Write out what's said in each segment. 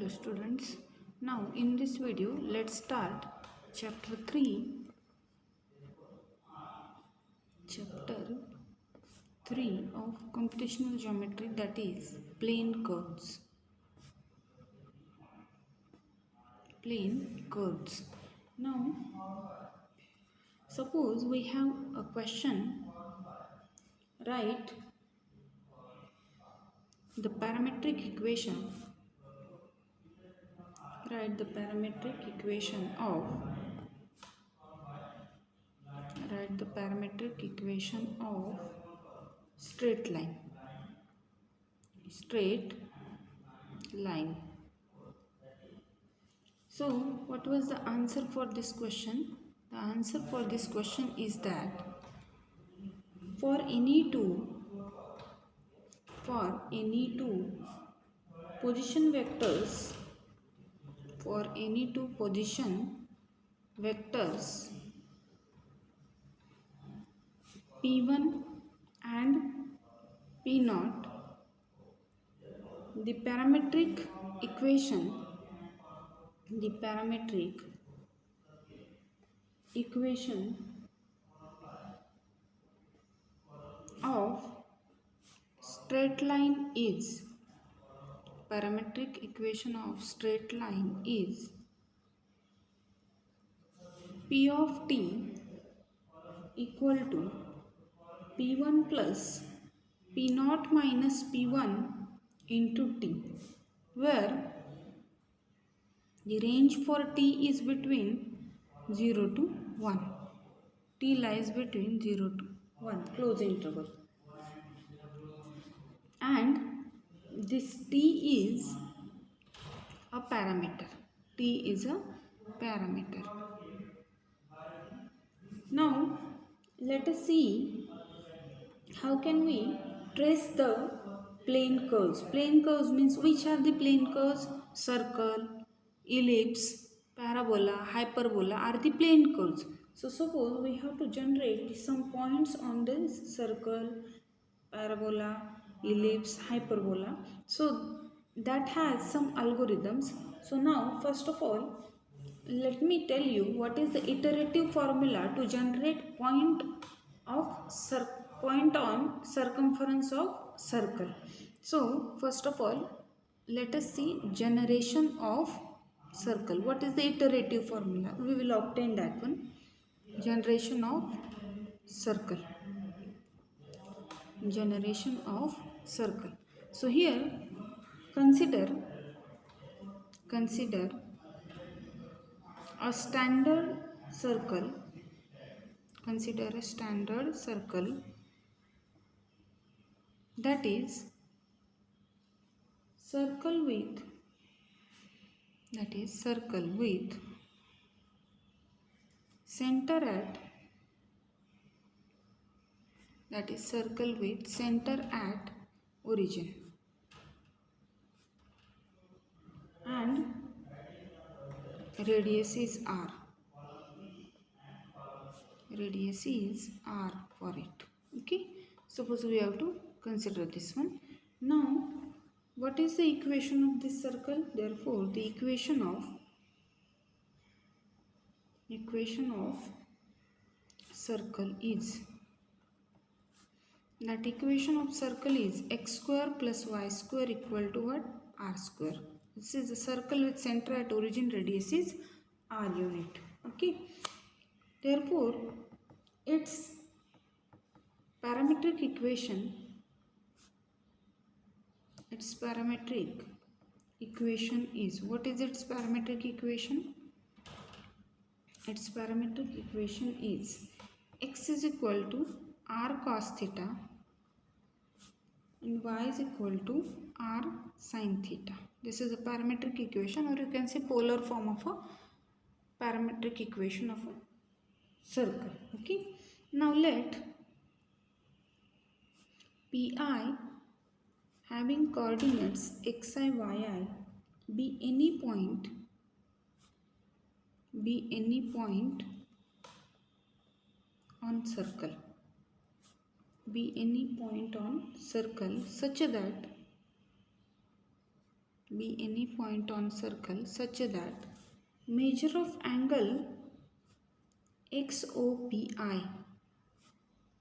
Hello students, now in this video let's start chapter 3 of computational geometry, that is plane curves. Now suppose we have a question, write the parametric equation of straight line. So what was the answer for this question? The answer for this question is that for any two position vectors P1 and P0, the parametric equation of straight line is P of t equal to P1 plus P0 minus P1 into t, where the range for t is between 0 to 1. T lies between 0 to 1, close interval. And this t is a parameter. Now let us see how can we trace the plane curves. Plane curves means which are the plane curves? Circle, ellipse, parabola, hyperbola are the plane curves. So suppose we have to generate some points on this circle, parabola, ellipse, hyperbola. So that has some algorithms. So now first of all, let me tell you what is the iterative formula to generate point on circumference of circle. So first of all, let us see generation of circle. What is the iterative formula? We will obtain that one. Generation of circle. So here consider a standard circle. That is circle with center at origin and radius is r. For it. Okay, suppose we have to consider this one. Now what is the equation of this circle? Therefore the equation of circle is x square plus y square equal to what? R square. This is a circle with center at origin, radius is r unit. Okay, therefore its parametric equation is, what is its parametric equation? Its parametric equation is x is equal to r cos theta and y is equal to r sin theta. This is a parametric equation, or you can say polar form of a parametric equation of a circle. Okay, now let pi having coordinates xi, yi be any point on circle such that be any point on circle such that measure of angle XOPI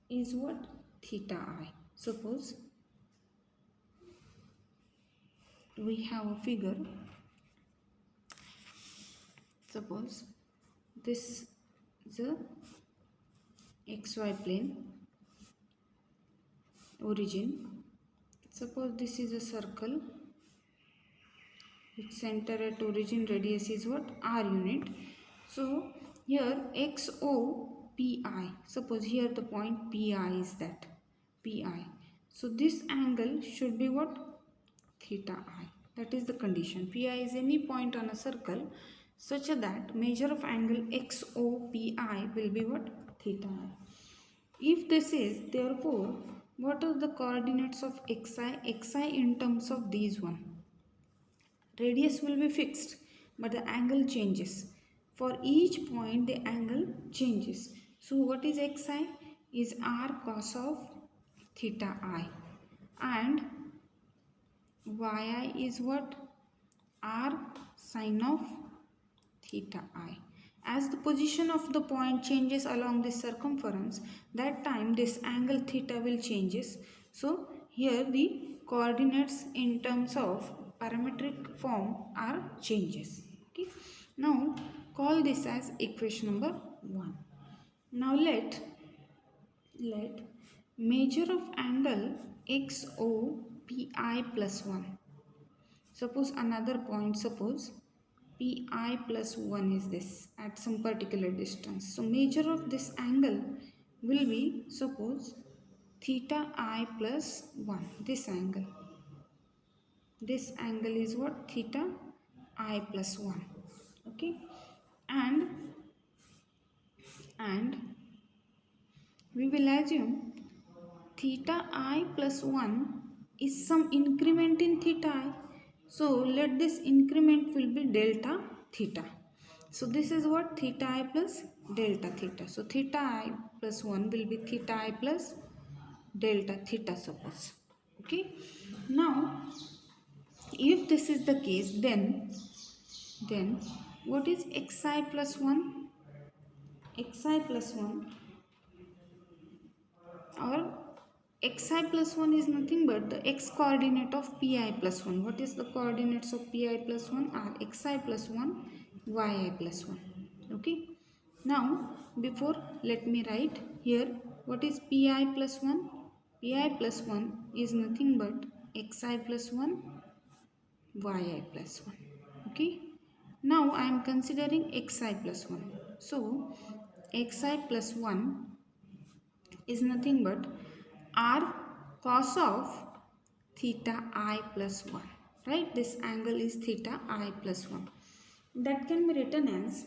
is what? Theta I. Suppose we have a figure. Suppose this is a XY plane origin. Suppose this is a circle. Its center at origin radius is what? R unit. So here XOPI. Suppose here the point PI is that. PI. So this angle should be what? Theta I. That is the condition. PI is any point on a circle such that measure of angle XOPI will be what? Theta I. If this is, therefore, what are the coordinates of XI? XI in terms of these one. Radius will be fixed, but the angle changes. For each point, the angle changes. So what is XI? Is R cos of theta I. And YI is what? R sin of theta I. As the position of the point changes along this circumference, that time this angle theta will changes. So here the coordinates in terms of parametric form are changes. Okay. Now call this as equation number 1. Now let measure of angle XOPI plus 1. Suppose another point, suppose PI plus 1 is this at some particular distance. So measure of this angle will be, suppose, theta I plus 1. This angle. This angle is what? Theta I plus 1. Okay. And we will assume theta I plus 1 is some increment in theta I. So let this increment will be delta theta. So this is what? Theta I plus delta theta. So theta I plus 1 will be theta I plus delta theta, suppose. Okay. Now if this is the case, then what is xi plus 1? Xi plus 1 or xi plus 1 is nothing but the x coordinate of pi plus 1. What is the coordinates of pi plus 1? Are xi plus 1, yi plus 1. Okay. Now before, let me write here what is pi plus 1. Pi plus 1 is nothing but xi plus 1, yi plus 1. Okay. Now I am considering xi plus 1. So xi plus 1 is nothing but r cos of theta I plus 1. Right? This angle is theta I plus 1. That can be written as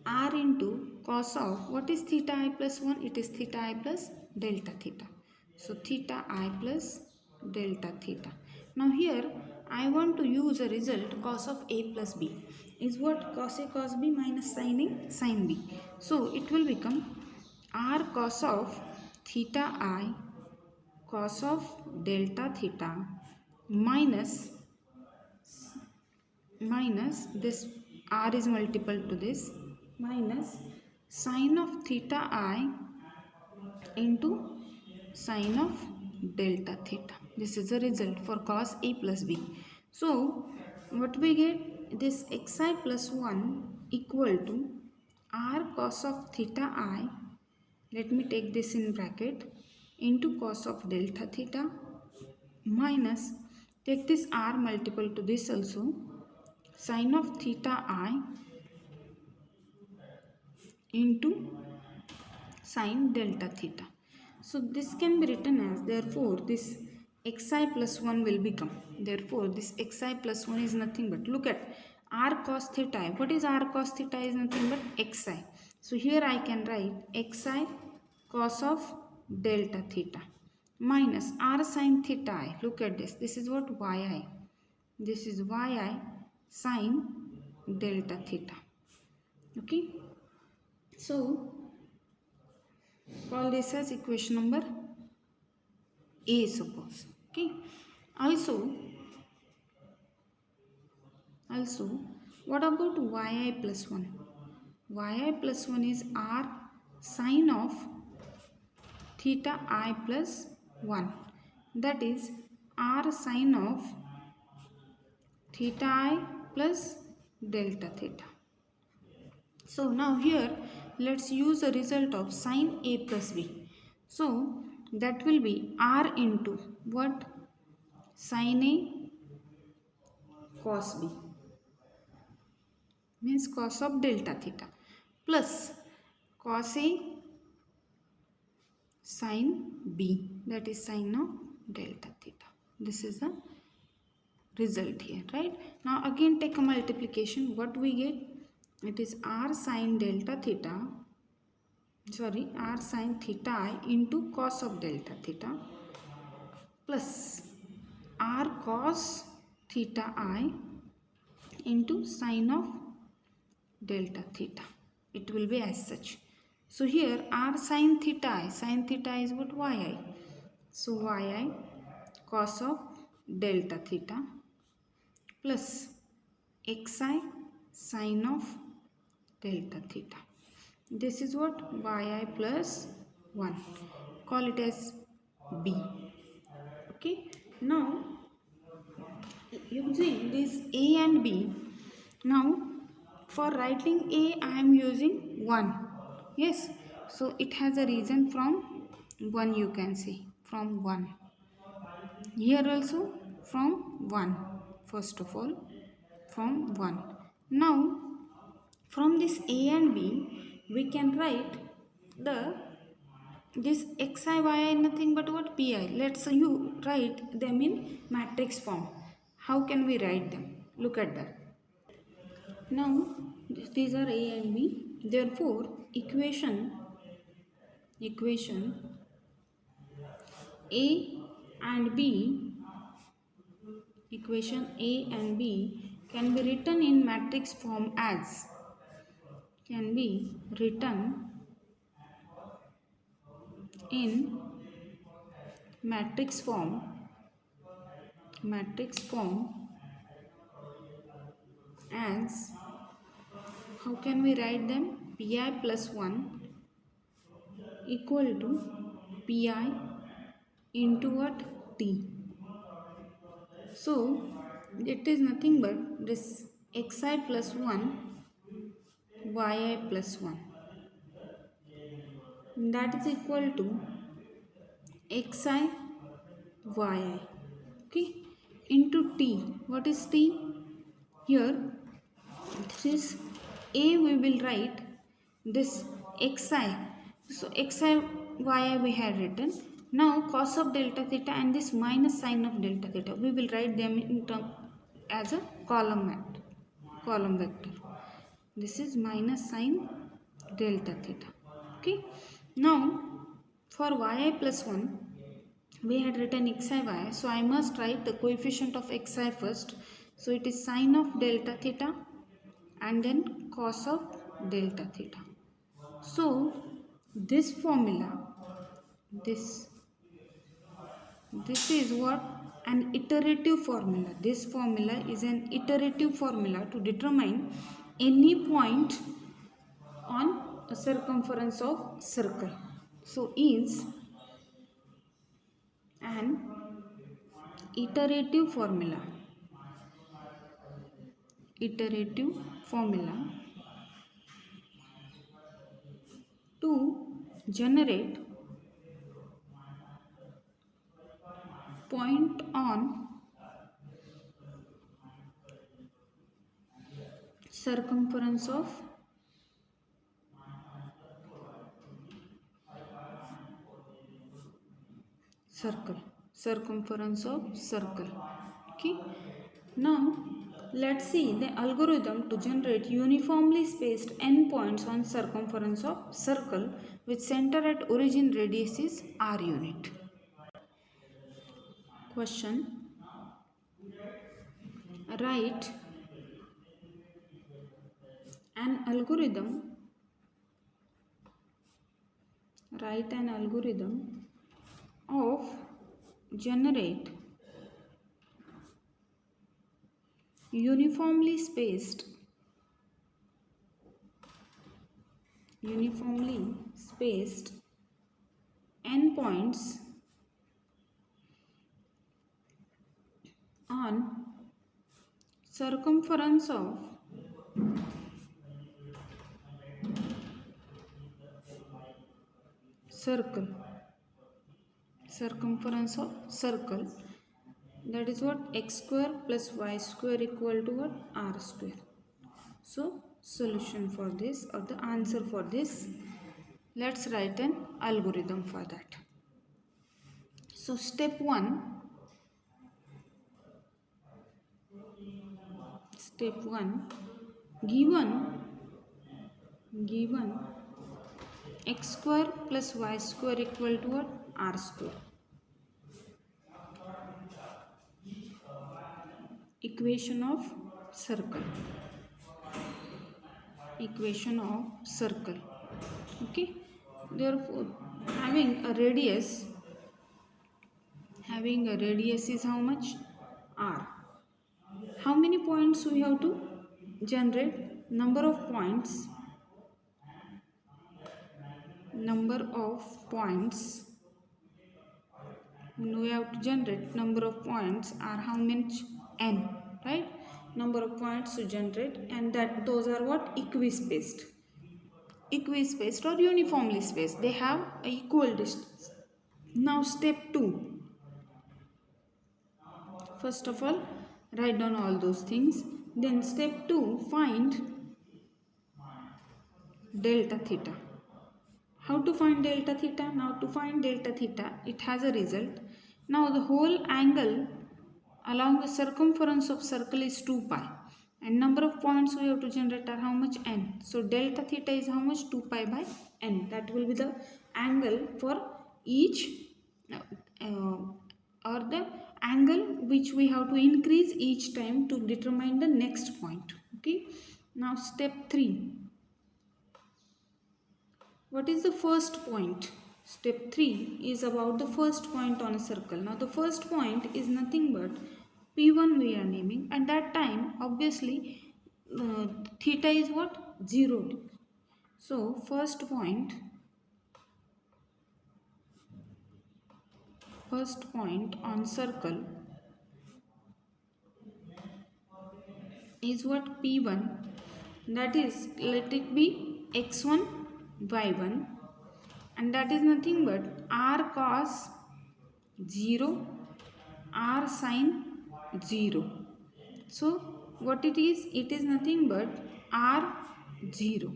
r into cos of, what is theta I plus 1? It is theta I plus delta theta. So theta I plus delta theta. Now here I want to use a result cos of a plus b is what? Cos a cos b minus sin a sin b. So it will become r cos of theta I cos of delta theta minus this r is multiple to this minus sin of theta I into sin of delta theta. This is the result for cos a plus b. So what we get? This xi plus 1 equal to r cos of theta I, let me take this in bracket, into cos of delta theta minus, take this r multiple to this also, sin of theta I into sin delta theta. So this can be written as, therefore this xi plus 1 will become, therefore this xi plus 1 is nothing but, look at r cos theta I. What is r cos theta? Is nothing but xi. So here I can write xi cos of delta theta minus r sin theta I. Look at this. This is what? Yi. This is yi sin delta theta. Okay. So call this as equation number A, suppose. Okay. Also Also, what about yi plus 1? Yi plus 1 is r sine of theta I plus 1. That is r sine of theta I plus delta theta. So now here let's use the result of sine A plus B. So that will be r into what? Sine A cos B, means cos of delta theta, plus cos A sin B, that is sine of delta theta. This is the result here, right? Now again take a multiplication. What we get? It is r sin delta theta, sorry, r sin theta I into cos of delta theta plus r cos theta I into sine of delta theta. It will be as such. So here r sin theta is what? Yi. So yi cos of delta theta plus xi sine of delta theta. This is what? Yi plus 1. Call it as B. Okay. Now using this A and B, now for writing A I am using 1. Yes. So it has a reason from 1, you can say, from 1. Here also from 1. First of all from 1. Now from this A and B we can write this xi yi nothing but what? Pi. Let's you write them in matrix form. How can we write them? Look at that. Now these are A and B. Therefore equation A and B, equation A and B can be written in matrix form as, can be written in matrix form as, how can we write them? Pi plus 1 equal to Pi into what? T. So it is nothing but this xi plus 1 yi plus 1, that is equal to xi yi, okay, into T. What is T? Here this is A, we will write this xi. So xi yi we had written. Now cos of delta theta and this minus sine of delta theta, we will write them in term as a column vector. This is minus sine delta theta. Okay. Now for yi plus 1 we had written xi y, so I must write the coefficient of xi first. So it is sine of delta theta and then cos of delta theta. So this formula, this is what? An iterative formula. This formula is an iterative formula to determine any point on a circumference of circle. So is an iterative formula to generate point on circumference of circle. Okay. Now let's see the algorithm to generate uniformly spaced endpoints on circumference of circle with center at origin radius is r unit. Question: write an algorithm of generate uniformly spaced endpoints on circumference of circle, that is what, x square plus y square equal to what, r square. So solution for this, or the answer for this, let's write an algorithm for that. So step 1, given x square plus y square equal to what, r square. Equation of circle. Okay, therefore having a radius is how much, r. How many points we have to generate? Number of points when we have to generate number of points are how much, n, right? Number of points to generate, and that those are what, equispaced or uniformly spaced, they have a equal distance. Now step 2, first of all write down all those things. Then step 2, find delta theta. How to find delta theta? Now to find delta theta, it has a result. Now the whole angle along the circumference of circle is 2 pi, and number of points we have to generate are how much, n. So delta theta is how much, 2 pi by n. That will be the angle for each or the angle which we have to increase each time to determine the next point. Okay, now step 3, what is the first point? Step 3 is about the first point on a circle. Now the first point is nothing but P1 we are naming. At that time, obviously, theta is what? 0. So first point on circle is what? P1. That is, let it be x1, y1, and that is nothing but r cos 0, r sin 0. So what it is? It is nothing but r0.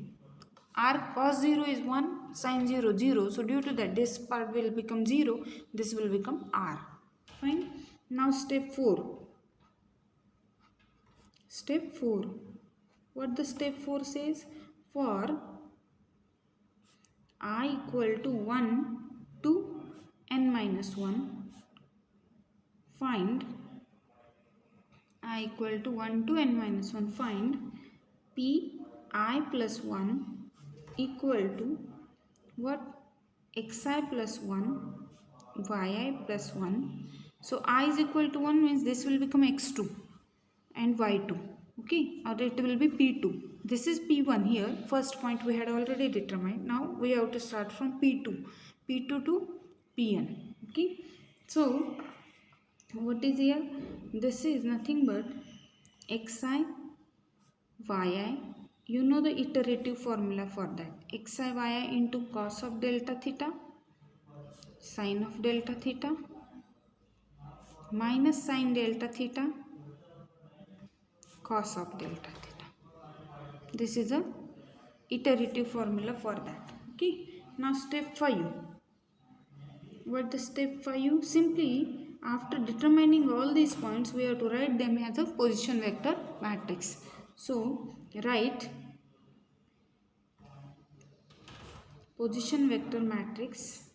R cos 0 is 1, sin 0 0. So due to that, this part will become 0, this will become r. Fine. Now step 4. What the step 4 says? For I equal to 1 to n minus 1, find I equal to 1 to n minus 1, find p I plus 1 equal to what? xi plus 1, yi plus 1. So I is equal to 1 means this will become x2 and y2. Okay, or it will be p2. This is p1 here. First point we had already determined. Now we have to start from p2 to pn. Okay, so what is here? This is nothing but xi yi. You know the iterative formula for that. Xi yi into cos of delta theta, sin of delta theta, minus sin delta theta, cos of delta theta. This is a iterative formula for that. Okay. Now step 5. What the step 5? Simply after determining all these points, we have to write them as a position vector matrix. So write position vector matrix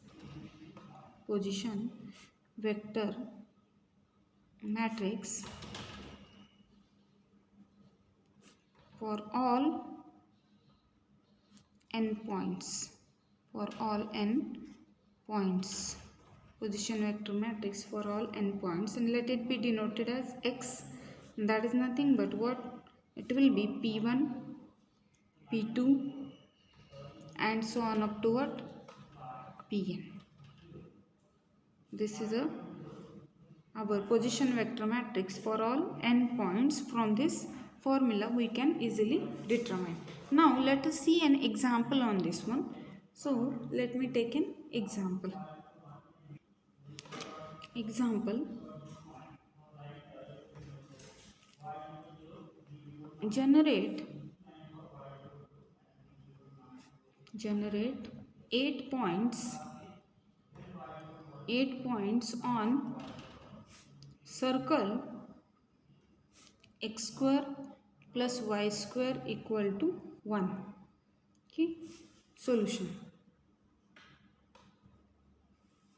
for all n points. Position vector matrix for all n points, and let it be denoted as x That is nothing but what? It will be P1, P2 and so on up to what? Pn. This is our position vector matrix for all n points. From this formula we can easily determine. Now let us see an example on this one. So let me take an example. Example, generate 8 points on circle x square plus y square equal to 1. Okay, solution.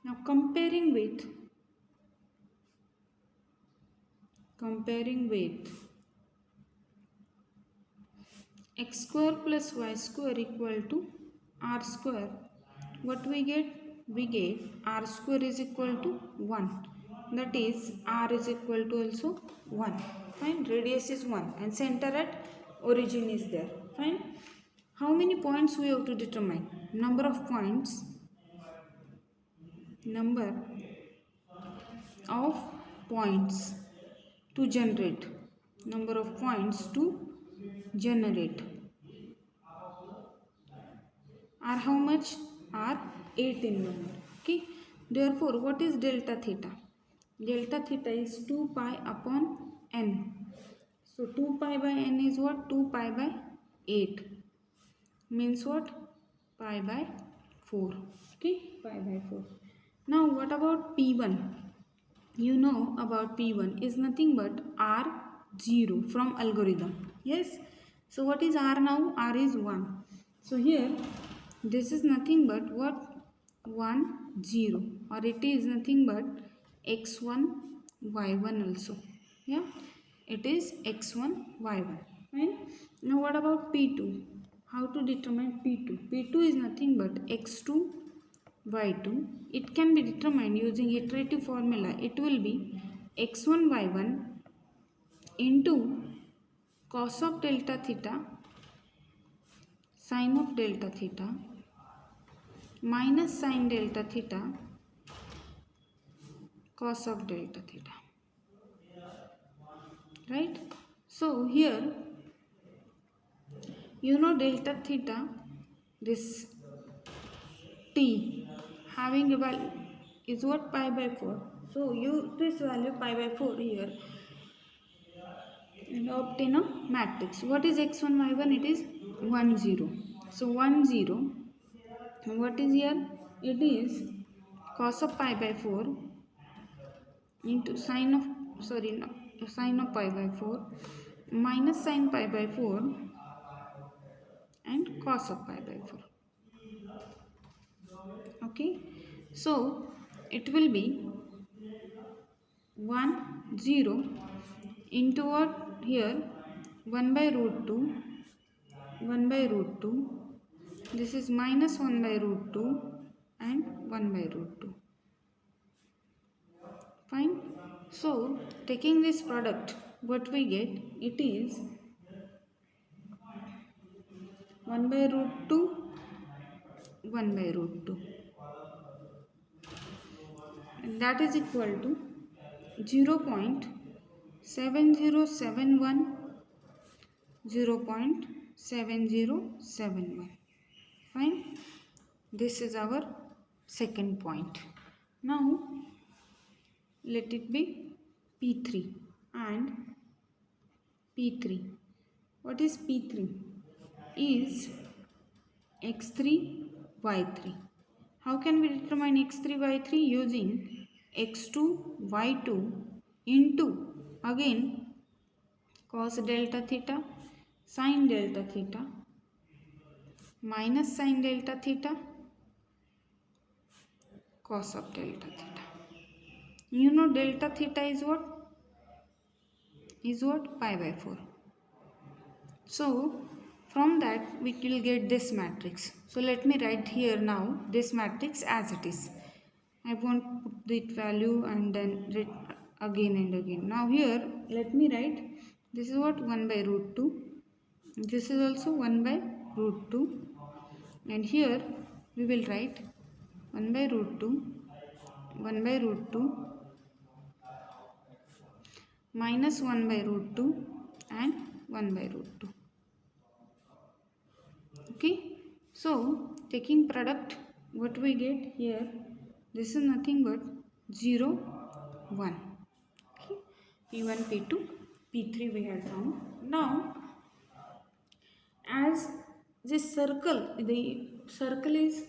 Now comparing with x square plus y square equal to r square, what we get? We get r square is equal to 1. That is r is equal to also 1. Fine. Radius is 1 and center at origin is there. Fine. How many points we have to determine? Number of points. Number of points to generate. Number of points to generate are how much? Are 8 in number. Okay. Therefore, what is delta theta? Delta theta is 2 pi upon n. So 2 pi by n is what? 2 pi by 8. Means what? Pi by 4. Okay. Pi by 4. Now what about P1? You know about P1 is nothing but R0 from algorithm. Yes. So what is R now? R is 1. So here this is nothing but what? 1 0, or it is nothing but x1 y1 also. Yeah, it is x1 y1. Fine. Now what about P2? How to determine P2? P2 is nothing but x2 y2. It can be determined using iterative formula. It will be x1 y1 into cos of delta theta sin of delta theta minus sin delta theta cos of delta theta. Right? So here you know delta theta, this t having a value is what? Pi by 4. So use this value pi by 4 here and obtain a matrix. What is x1 y1? It is 1 0. So 1 0. What is here? It is cos of pi by 4 into sin of pi by 4 minus sin pi by 4 and cos of pi by 4. Okay. So it will be 1 0 into what? Here 1 by root 2. 1 by root 2. This is minus 1 by root 2 and 1 by root 2. Fine. So taking this product, what we get? It is 1 by root 2, 1 by root 2. And that is equal to 0.7071. 0.7071. Fine. This is our second point. Now let it be P3 and P3. What is P3? Is x3 y3. How can we determine x3 y3? Using x2 y2 into again cos delta theta sin delta theta minus sin delta theta cos of delta theta. You know delta theta is what? Is what? Pi by 4. So from that we will get this matrix. So let me write here now this matrix as it is. I won't put the value and then again and again. Now here let me write, this is what 1 by root 2, this is also 1 by root 2, and here we will write 1 by root 2, 1 by root 2, minus 1 by root 2 and 1 by root 2. Okay, so taking product, what we get here, this is nothing but 0 1. Okay, p1 p2 p3 we have found. Now as the circle is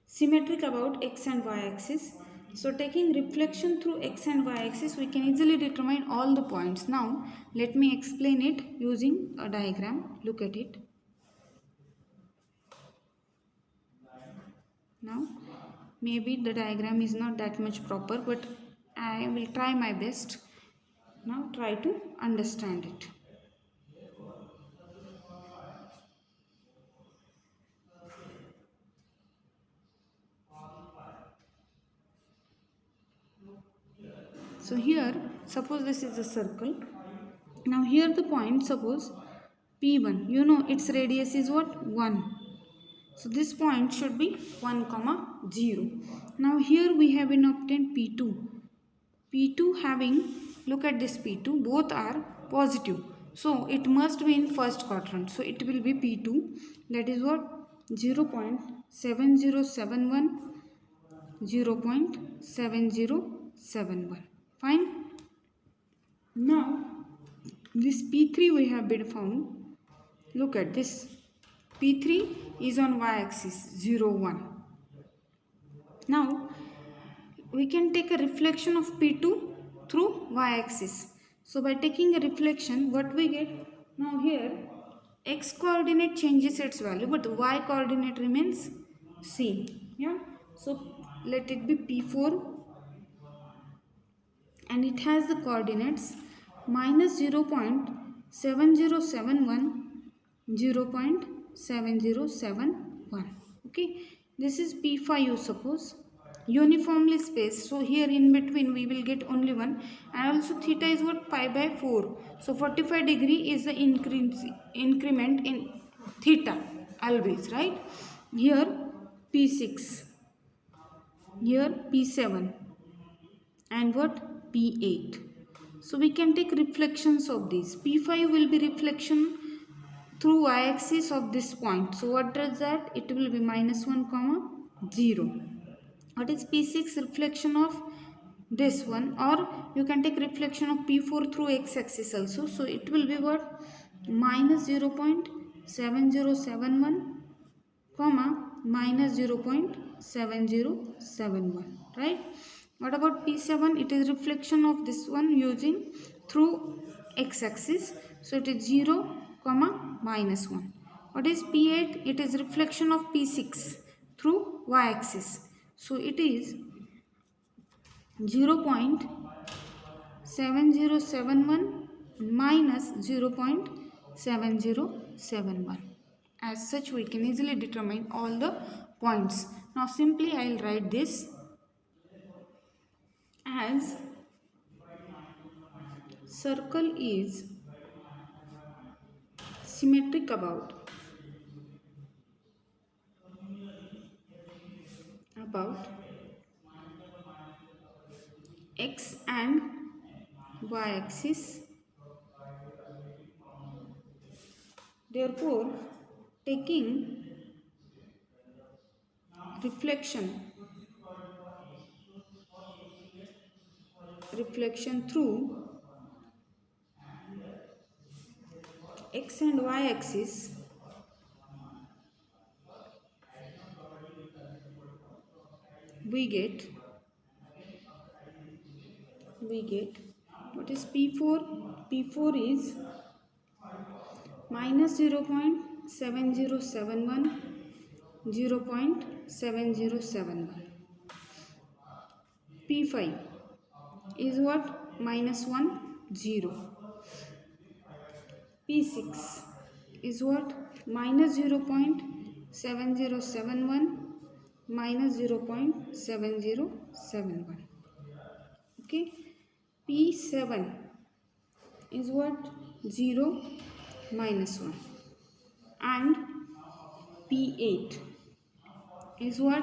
symmetric about x and y axis, so taking reflection through x and y axis, we can easily determine all the points. Now let me explain it using a diagram. Look at it. Now maybe the diagram is not that much proper, but I will try my best. Now try to understand it. So here suppose this is a circle. Now here the point, suppose P1, you know its radius is what? 1. So this point should be 1 comma 0. Now here we have been obtained P2. P2 having, look at this P2, both are positive. So it must be in first quadrant. So it will be P2, that is what? 0.7071, 0.7071. Fine. Now this P3 we have been found. Look at this. P3 is on y-axis 0 1. Now we can take a reflection of P2 through y-axis. So by taking a reflection, what we get? Now here x coordinate changes its value, but y coordinate remains same. Yeah. So let it be P4, and it has the coordinates minus 0.7071, 0.7071. Okay, this is P5, you suppose, uniformly spaced. So here in between we will get only 1, and also theta is what? Pi by 4. So 45 degree is the increment in theta always, right? Here P6, here P7, and what? P8. So we can take reflections of these. P5 will be reflection through y-axis of this point. So what does that? It will be minus 1 comma 0. What is P6? Reflection of this one, or you can take reflection of P4 through x-axis also. So it will be what? Minus 0.7071 comma minus 0.7071, right? What about P7? It is reflection of this one using through x-axis. So it is 0 comma minus 1. What is P8? It is reflection of P6 through y-axis. So it is 0.7071 minus 0.7071. As such, we can easily determine all the points. Now simply I will write this as circle is symmetric about x and y axis. Therefore, taking reflection through x and y axis, we get what is P4? P4 is minus 0.7071, 0.7071. P5 is what? Minus 1, 0. P6 is what? Minus 0.7071, minus 0.7071. Okay. P7 is what? 0, -1. And P8 is what?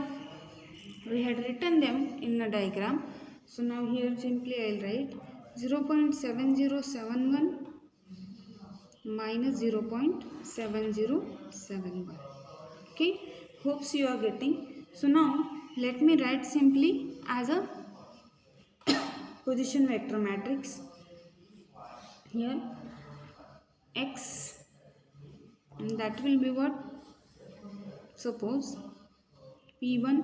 We had written them in a diagram. So now here simply I will write 0.7071 minus 0.7071. Okay, hopes you are getting. So now let me write simply as a position vector matrix. Here X, and that will be what? Suppose P1,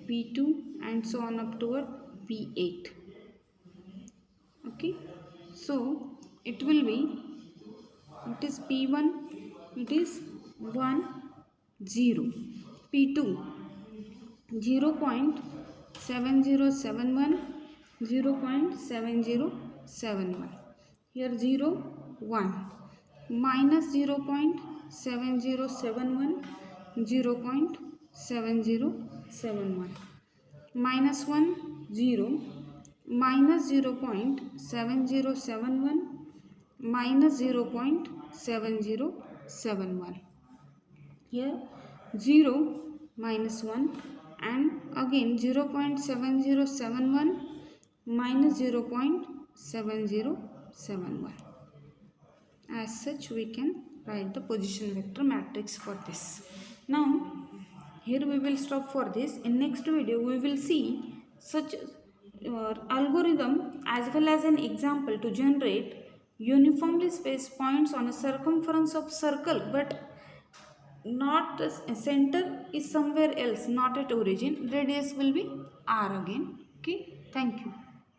P2 and so on up to what? P8. Okay, so it will be, it is P1, it is 1, 0, P2 0.7071, 0.7071, here 0, 1, minus 0.7071, 0.7071, minus 1, 0, minus 0.7071, minus 0.7071, here 0 minus 1 and again 0.7071 minus 0.7071. As such we can write the position vector matrix for this. Now here we will stop for this. In next video we will see such algorithm as well as an example to generate uniformly spaced points on a circumference of circle, but not the center is somewhere else, not at origin. Radius will be r again. Okay, thank you.